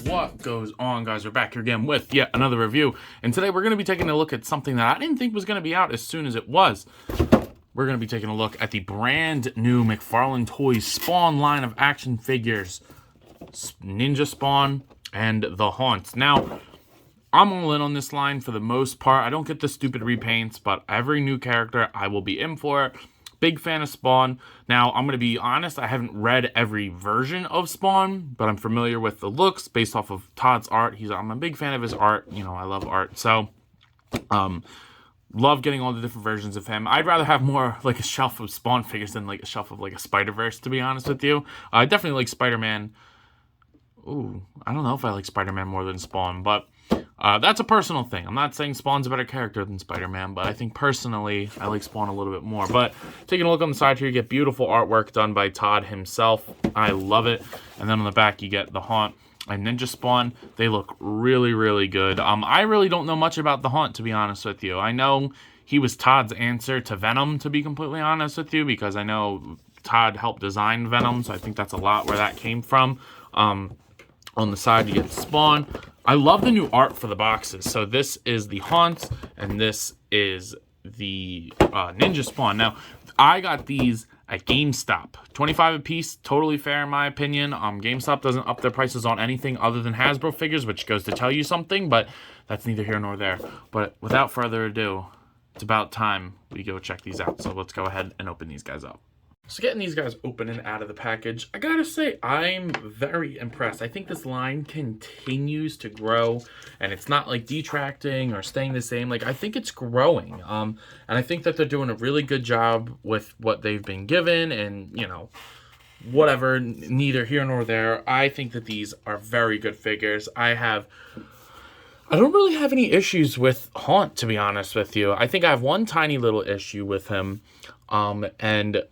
What goes on, guys? We're back here again with yet another review, and today we're going to be taking a look at something that I didn't think was going to be out as soon as it was. We're going to be taking a look at the brand new McFarlane Toys Spawn line of action figures, Ninja Spawn and the Haunt. Now, I'm all in on this line for the most part. I don't get the stupid repaints, but every new character I will be in for it. Big fan of Spawn. Now, I'm going to be honest, I haven't read every version of Spawn, but I'm familiar with the looks based off of Todd's art. I'm a big fan of his art. You know, I love art. So, love getting all the different versions of him. I'd rather have more like a shelf of Spawn figures than like a shelf of like a Spider-Verse, to be honest with you. I definitely like Spider-Man. Ooh, I don't know if I like Spider-Man more than Spawn, but that's a personal thing. I'm not saying Spawn's a better character than Spider-Man, but I think personally I like Spawn a little bit more. But taking a look on the side here, you get beautiful artwork done by Todd himself. I love it. And then on the back, you get the Haunt and Ninja Spawn. They look really, really good. I really don't know much about the Haunt, to be honest with you. I know he was Todd's answer to Venom, to be completely honest with you, because I know Todd helped design Venom, so I think that's a lot where that came from. On the side, you get Spawn. I love the new art for the boxes. So this is the Haunt, and this is the Ninja Spawn. Now, I got these at GameStop. 25 a piece, totally fair in my opinion. GameStop doesn't up their prices on anything other than Hasbro figures, which goes to tell you something, but that's neither here nor there. But without further ado, it's about time we go check these out. So let's go ahead and open these guys up. So getting these guys open and out of the package, I gotta say, I'm very impressed. I think this line continues to grow, and it's not like detracting or staying the same. Like, I think it's growing. And I think that they're doing a really good job with what they've been given, and, you know, whatever, neither here nor there. I think that these are very good figures. I don't really have any issues with Haunt, to be honest with you. I think I have one tiny little issue with him, and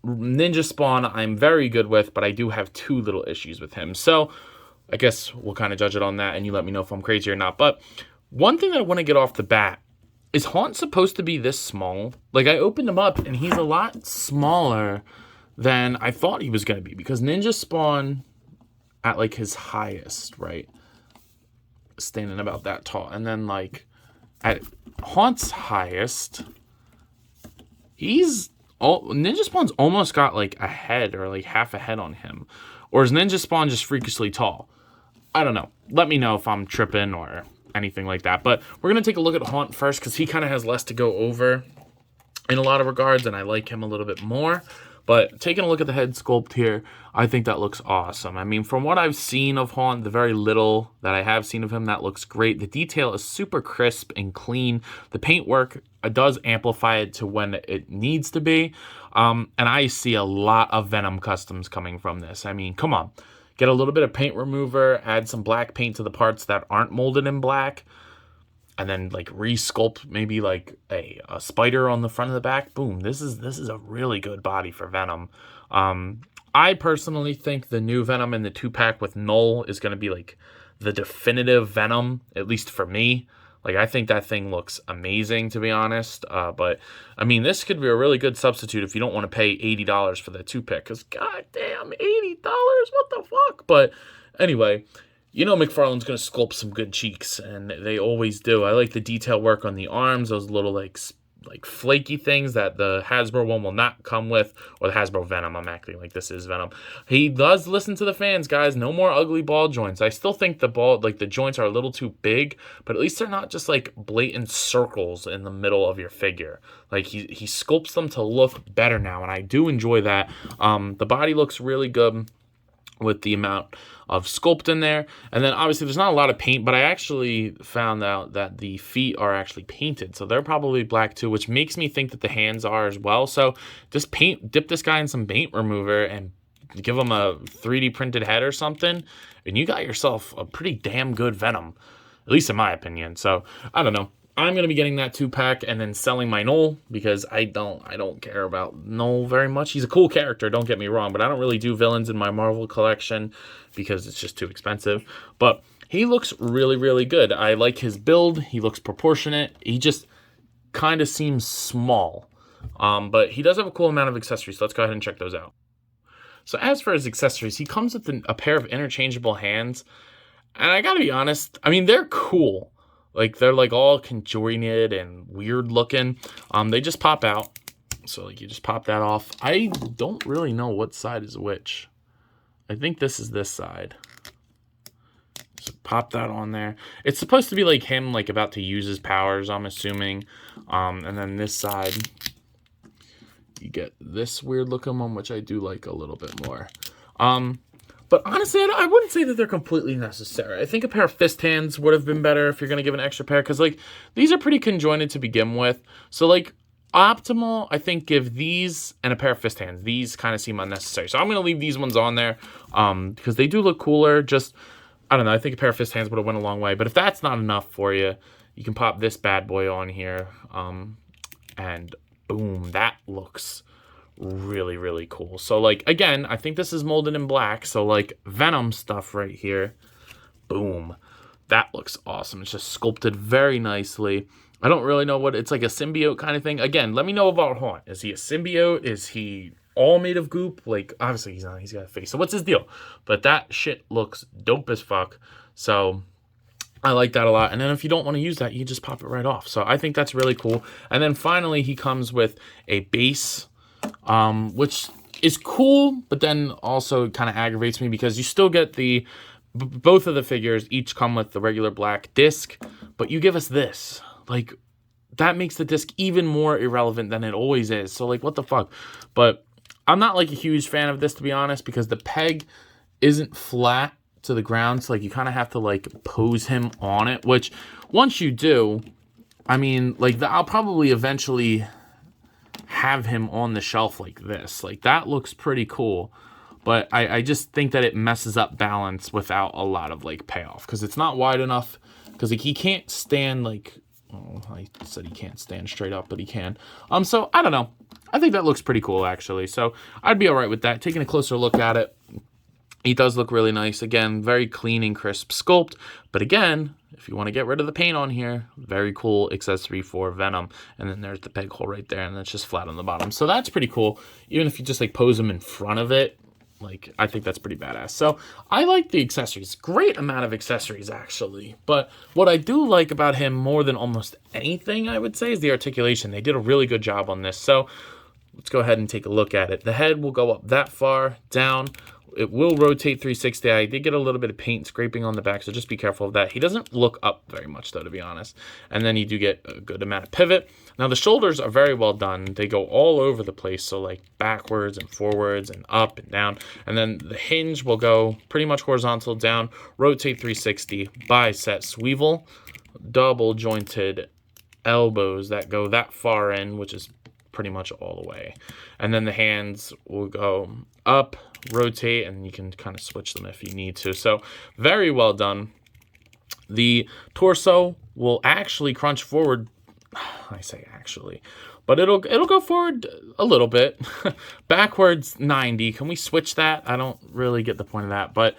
Ninja Spawn I'm very good with, but I do have two little issues with him. So I guess we'll kind of judge it on that, and you let me know if I'm crazy or not. But one thing that I want to get off the bat, is Haunt supposed to be this small? Like, I opened him up, and he's a lot smaller than I thought he was going to be, because Ninja Spawn at, like, his highest, right, standing about that tall, and then, like, at Haunt's highest, Ninja Spawn's almost got, like, a head or, like, half a head on him. Or is Ninja Spawn just freakishly tall? I don't know. Let me know if I'm tripping or anything like that. But we're going to take a look at Haunt first, because he kind of has less to go over in a lot of regards, and I like him a little bit more. But taking a look at the head sculpt here, I think that looks awesome. I mean, from what I've seen of Haunt, the very little that I have seen of him, that looks great. The detail is super crisp and clean. The paintwork does amplify it to when it needs to be. And I see a lot of Venom customs coming from this. I mean, come on. Get a little bit of paint remover, add some black paint to the parts that aren't molded in black, and then like re-sculpt maybe like a spider on the front of the back. Boom, this is a really good body for Venom. I personally think the new Venom in the 2-pack with Null is going to be like the definitive Venom, at least for me. Like, I think that thing looks amazing, to be honest. But, I mean, this could be a really good substitute if you don't want to pay $80 for the 2-pack. Because, goddamn, $80? What the fuck? But, anyway, you know McFarlane's going to sculpt some good cheeks, and they always do. I like the detail work on the arms, those little, like flaky things that the Hasbro one will not come with, or the Hasbro Venom. I'm acting like this is Venom. He does listen to the fans, guys. No more ugly ball joints. I still think the joints are a little too big, but at least they're not just like blatant circles in the middle of your figure. Like, he sculpts them to look better now, and I do enjoy that. The body looks really good with the amount of sculpt in there. And then obviously there's not a lot of paint, but I actually found out that the feet are actually painted, so they're probably black too, which makes me think that the hands are as well. So just dip this guy in some paint remover and give him a 3D printed head or something, and you got yourself a pretty damn good Venom, at least in my opinion. So I don't know. I'm going to be getting that 2-pack and then selling my Null, because I don't care about Null very much. He's a cool character, don't get me wrong, but I don't really do villains in my Marvel collection because it's just too expensive. But he looks really, really good. I like his build. He looks proportionate. He just kind of seems small. But he does have a cool amount of accessories, so let's go ahead and check those out. So as for his accessories, he comes with a pair of interchangeable hands. And I gotta be honest, I mean, they're cool. Like, they're like all conjoined and weird looking. They just pop out. So like you just pop that off. I don't really know what side is which. I think this is this side. So pop that on there. It's supposed to be like him like about to use his powers, I'm assuming. And then this side, you get this weird looking one, which I do like a little bit more. But honestly, I wouldn't say that they're completely necessary. I think a pair of fist hands would have been better if you're going to give an extra pair. Because, like, these are pretty conjoined to begin with. So, like, optimal, I think, give these and a pair of fist hands. These kind of seem unnecessary. So I'm going to leave these ones on there because they do look cooler. Just, I don't know. I think a pair of fist hands would have went a long way. But if that's not enough for you, you can pop this bad boy on here. And boom, that looks really, really cool. So, like, again, I think this is molded in black. So, like, Venom stuff right here. Boom. That looks awesome. It's just sculpted very nicely. I don't really know what... It's like a symbiote kind of thing. Again, let me know about Haunt. Is he a symbiote? Is he all made of goop? Like, obviously he's not. He's got a face. So, what's his deal? But that shit looks dope as fuck. So, I like that a lot. And then if you don't want to use that, you just pop it right off. So, I think that's really cool. And then finally, he comes with a base... which is cool, but then also kind of aggravates me because you still get the both of the figures each come with the regular black disc, but you give us this. Like, that makes the disc even more irrelevant than it always is. So, like, what the fuck? But I'm not, like, a huge fan of this, to be honest, because the peg isn't flat to the ground. So, like, you kind of have to, like, pose him on it, which once you do, I mean, like, I'll probably eventually have him on the shelf like this. Like, that looks pretty cool, but I just think that it messes up balance without a lot of, like, payoff, because it's not wide enough, because, like, he can't stand, like, oh, I said he can't stand straight up, but he can. So I don't know, I think that looks pretty cool, actually. So I'd be all right with that. Taking a closer look at it, he does look really nice. Again, very clean and crisp sculpt. But again, if you want to get rid of the paint on here, very cool accessory for Venom. And then there's the peg hole right there, and it's just flat on the bottom. So that's pretty cool. Even if you just like pose him in front of it, like, I think that's pretty badass. So I like the accessories. Great amount of accessories, actually. But what I do like about him more than almost anything, I would say, is the articulation. They did a really good job on this. So let's go ahead and take a look at it. The head will go up that far, down. It will rotate 360. I did get a little bit of paint scraping on the back, so just be careful of that. He doesn't look up very much, though, to be honest. And then you do get a good amount of pivot. Now, the shoulders are very well done. They go all over the place, so like backwards and forwards and up and down. And then the hinge will go pretty much horizontal down, rotate 360, bicep swivel, double jointed elbows that go that far in, which is pretty much all the way. And then the hands will go up, rotate, and you can kind of switch them if you need to. So very well done. The torso will actually crunch forward. I say actually, but it'll go forward a little bit. Backwards 90. Can we switch that? I don't really get the point of that, but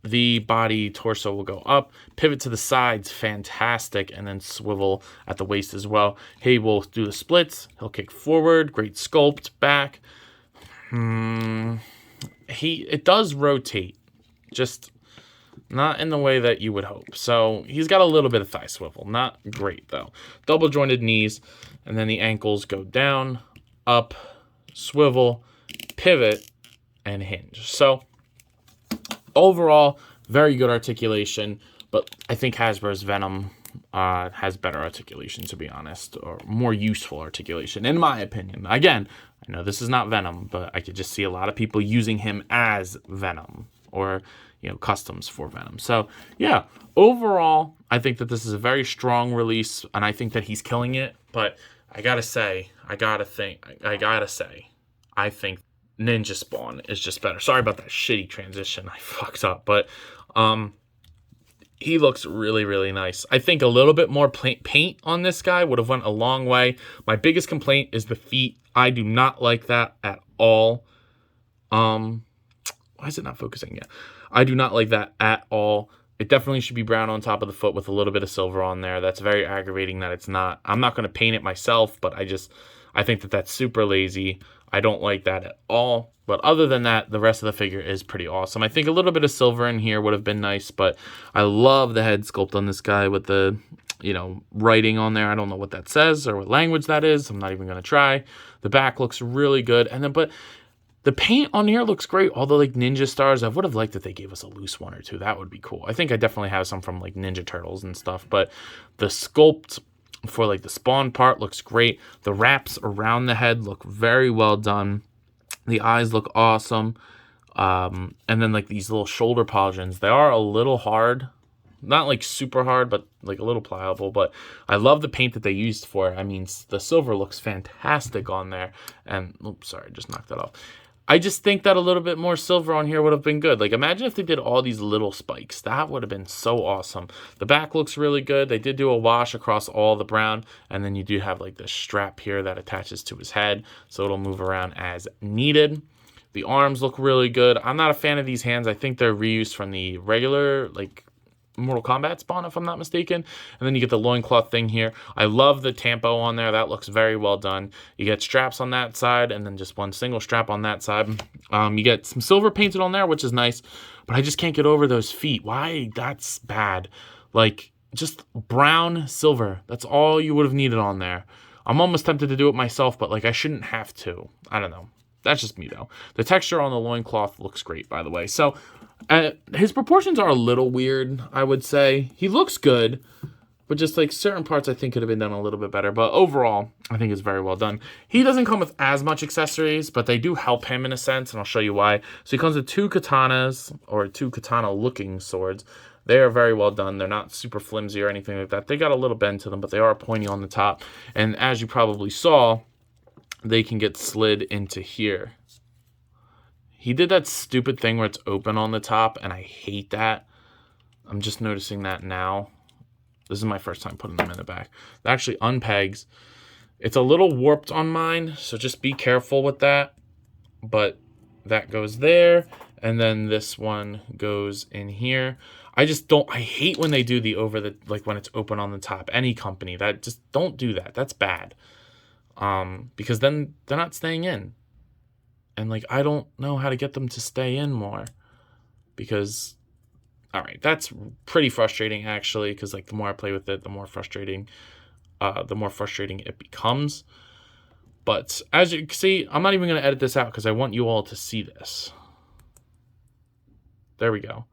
the body torso will go up, pivot to the sides, fantastic, and then swivel at the waist as well. He will do the splits. He'll kick forward, great sculpt back. It does rotate, just not in the way that you would hope. So he's got a little bit of thigh swivel, not great though. Double jointed knees, and then the ankles go down, up, swivel, pivot, and hinge. So overall, very good articulation, but I think Hasbro's Venom has better articulation, to be honest, or more useful articulation, in my opinion. Again, I know this is not Venom, but I could just see a lot of people using him as Venom, or, you know, customs for Venom. So, yeah, overall, I think that this is a very strong release, and I think that he's killing it, but I think Ninja Spawn is just better. Sorry about that shitty transition. I fucked up, but he looks really, really nice. I think a little bit more paint on this guy would have went a long way. My biggest complaint is the feet. I do not like that at all. Why is it not focusing yet? I do not like that at all. It definitely should be brown on top of the foot with a little bit of silver on there. That's very aggravating that it's not. I'm not going to paint it myself, but I think that that's super lazy. I don't like that at all. But other than that, the rest of the figure is pretty awesome. I think a little bit of silver in here would have been nice, but I love the head sculpt on this guy with the, you know, writing on there. I don't know what that says or what language that is. I'm not even going to try. The back looks really good. And then, but the paint on here looks great. All the like ninja stars, I would have liked if they gave us a loose one or two. That would be cool. I think I definitely have some from like Ninja Turtles and stuff, but the sculpt for like the Spawn part looks great. The wraps around the head look very well done. The eyes look awesome. And then like these little shoulder polygons, they are a little hard. Not like super hard, but like a little pliable. But I love the paint that they used for it. I mean, the silver looks fantastic on there. And, oops, sorry, I just knocked that off. I just think that a little bit more silver on here would have been good. Like, imagine if they did all these little spikes. That would have been so awesome. The back looks really good. They did do a wash across all the brown. And then you do have, like, this strap here that attaches to his head. So it'll move around as needed. The arms look really good. I'm not a fan of these hands. I think they're reused from the regular, like, Mortal Kombat Spawn, if I'm not mistaken. And then you get the loincloth thing here. I love the tampo on there. That looks very well done. You get straps on that side and then just one single strap on that side. You get some silver painted on there, which is nice. But I just can't get over those feet. Why? That's bad. Like, just brown silver. That's all you would have needed on there. I'm almost tempted to do it myself, but, like, I shouldn't have to. I don't know. That's just me, though. The texture on the loincloth looks great, by the way. So, his proportions are a little weird, I would say. He looks good, but just like certain parts I think could have been done a little bit better. But overall, I think it's very well done. He doesn't come with as much accessories, but they do help him in a sense, and I'll show you why. So he comes with two katanas, or two katana-looking swords. They are very well done. They're not super flimsy or anything like that. They got a little bend to them, but they are pointy on the top. And as you probably saw, they can get slid into here. He did that stupid thing where it's open on the top, and I hate that. I'm just noticing that now. This is my first time putting them in the back. It actually unpegs. It's a little warped on mine, so just be careful with that. But that goes there, and then this one goes in here. I hate when they do the like when it's open on the top. Any company, that just don't do that. That's bad. Because then they're not staying in. And, like, I don't know how to get them to stay in more. Because, all right, that's pretty frustrating, actually. Because, like, the more I play with it, the more frustrating it becomes. But, as you can see, I'm not even going to edit this out because I want you all to see this. There we go.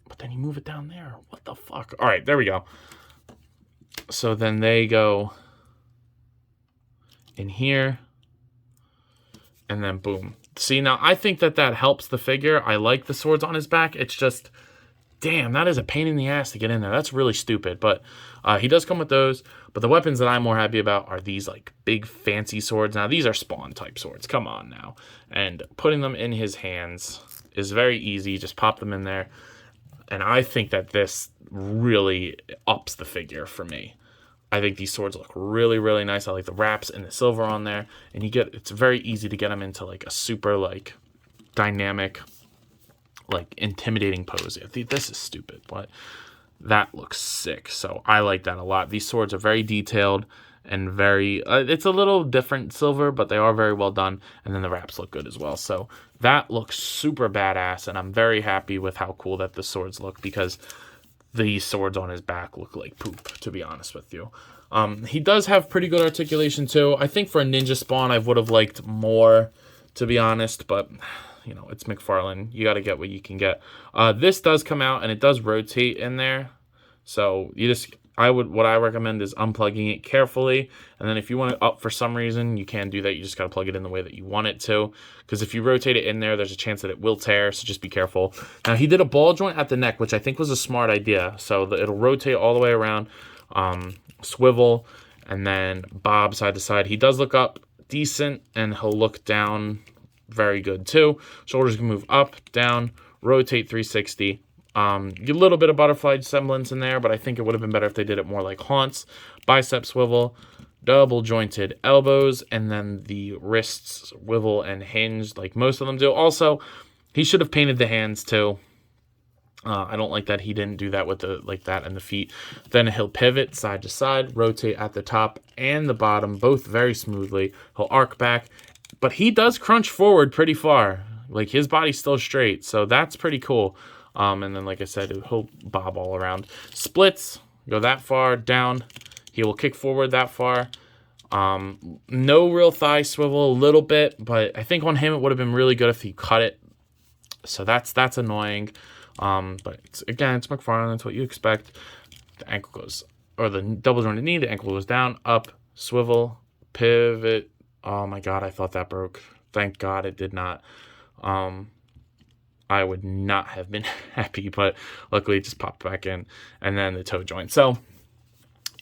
But then you move it down there. What the fuck? All right, there we go. So then they go in here. And then boom. See, now I think that helps the figure. I like the swords on his back. It's just, damn, that is a pain in the ass to get in there. That's really stupid. But he does come with those. But the weapons that I'm more happy about are these like big fancy swords. Now these are Spawn type swords. Come on now. And putting them in his hands is very easy. Just pop them in there. And I think that this really ups the figure for me. I think these swords look really, really nice. I like the wraps and the silver on there. And it's very easy to get them into like a super like dynamic, like intimidating pose. I think this is stupid, but that looks sick. So I like that a lot. These swords are very detailed and very, it's a little different silver, but they are very well done. And then the wraps look good as well. So that looks super badass. And I'm very happy with how cool that the swords look because these swords on his back look like poop, to be honest with you. He does have pretty good articulation, too. I think for a Ninja Spawn, I would have liked more, to be honest. But, you know, it's McFarlane. You got to get what you can get. This does come out, and it does rotate in there. So, what I recommend is unplugging it carefully. And then if you want it up for some reason, you can do that. You just got to plug it in the way that you want it to. Because if you rotate it in there, there's a chance that it will tear. So just be careful. Now, he did a ball joint at the neck, which I think was a smart idea. So it'll rotate all the way around, swivel, and then bob side to side. He does look up decent, and he'll look down very good too. Shoulders can move up, down, rotate 360. Get a little bit of butterfly semblance in there, but I think it would have been better if they did it more like haunts. Bicep swivel, double jointed elbows, and then the wrists swivel and hinge like most of them do. Also, he should have painted the hands too. I don't like that he didn't do that with the like that and the feet. Then he'll pivot side to side, rotate at the top and the bottom, both very smoothly. He'll arc back, but he does crunch forward pretty far. Like his body's still straight, so that's pretty cool. And then, like I said, he'll bob all around. Splits, go that far down. He will kick forward that far. No real thigh swivel, a little bit, but I think on him it would have been really good if he cut it. So that's annoying. But again, it's McFarlane. That's what you expect. The ankle goes, or the double jointed knee. The ankle goes down, up, swivel, pivot. Oh my God, I thought that broke. Thank God it did not. I would not have been happy, but luckily it just popped back in. And then the toe joint. So,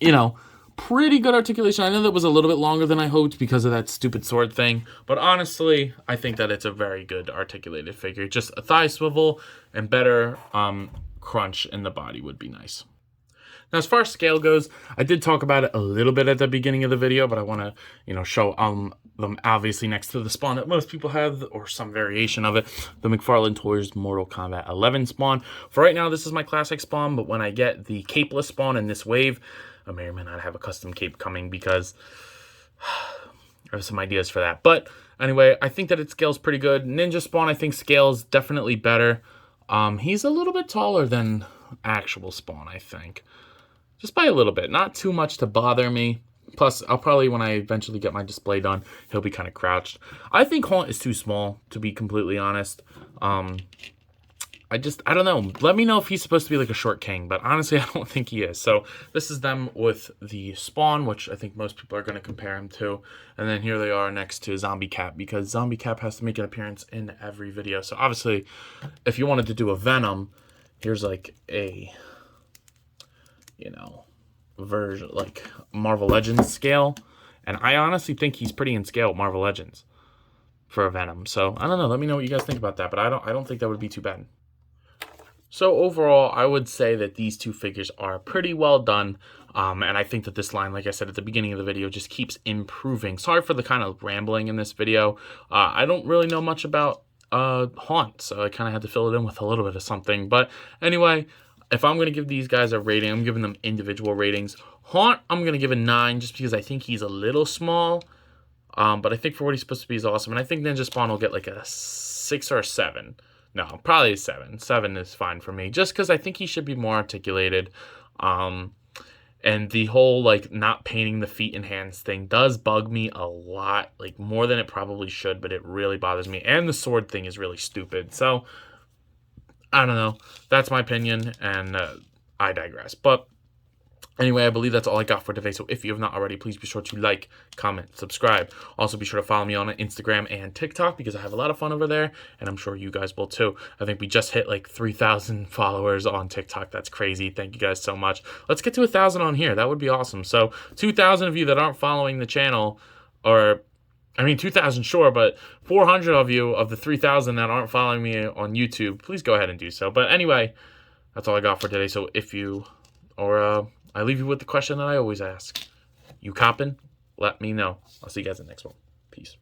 you know, pretty good articulation. I know that was a little bit longer than I hoped because of that stupid sword thing, but honestly, I think that it's a very good articulated figure. Just a thigh swivel and better crunch in the body would be nice. Now, as far as scale goes, I did talk about it a little bit at the beginning of the video, but I want to, you know, show them obviously next to the Spawn that most people have, or some variation of it, the McFarlane Toys Mortal Kombat 11 Spawn. For right now, this is my classic Spawn, but when I get the capeless Spawn in this wave, I may or may not have a custom cape coming because I have some ideas for that. But anyway, I think that it scales pretty good. Ninja Spawn, I think, scales definitely better. He's a little bit taller than actual Spawn, I think. Just by a little bit. Not too much to bother me. Plus, I'll probably, when I eventually get my display done, he'll be kind of crouched. I think Haunt is too small, to be completely honest. I don't know. Let me know if he's supposed to be like a short king, but honestly, I don't think he is. So this is them with the Spawn, which I think most people are going to compare him to. And then here they are next to Zombie Cap, because Zombie Cap has to make an appearance in every video. So obviously, if you wanted to do a Venom, here's like a, you know, version, like Marvel Legends scale. And I honestly think he's pretty in scale with Marvel Legends for a Venom. So I don't know. Let me know what you guys think about that, but I don't think that would be too bad. So overall, I would say that these two figures are pretty well done. And I think that this line, like I said at the beginning of the video, just keeps improving. Sorry for the kind of rambling in this video. I don't really know much about Haunt, so I kind of had to fill it in with a little bit of something. But anyway, if I'm going to give these guys a rating, I'm giving them individual ratings. Haunt, I'm going to give a 9 just because I think he's a little small. But I think for what he's supposed to be, he's awesome. And I think Ninja Spawn will get like a 6 or a 7. No, probably a 7. 7 is fine for me, just because I think he should be more articulated. And the whole, like, not painting the feet and hands thing does bug me a lot, like, more than it probably should, but it really bothers me. And the sword thing is really stupid. So, I don't know. That's my opinion, and I digress. But anyway, I believe that's all I got for today. So if you have not already, please be sure to like, comment, subscribe. Also, be sure to follow me on Instagram and TikTok because I have a lot of fun over there, and I'm sure you guys will too. I think we just hit like 3,000 followers on TikTok. That's crazy. Thank you guys so much. Let's get to 1,000 on here. That would be awesome. So 2,000 of you that aren't following the channel, or I mean 2,000 sure, but 400 of you of the 3,000 that aren't following me on YouTube, please go ahead and do so. But anyway, that's all I got for today. So if you, or I leave you with the question that I always ask. You coppin'? Let me know. I'll see you guys in the next one. Peace.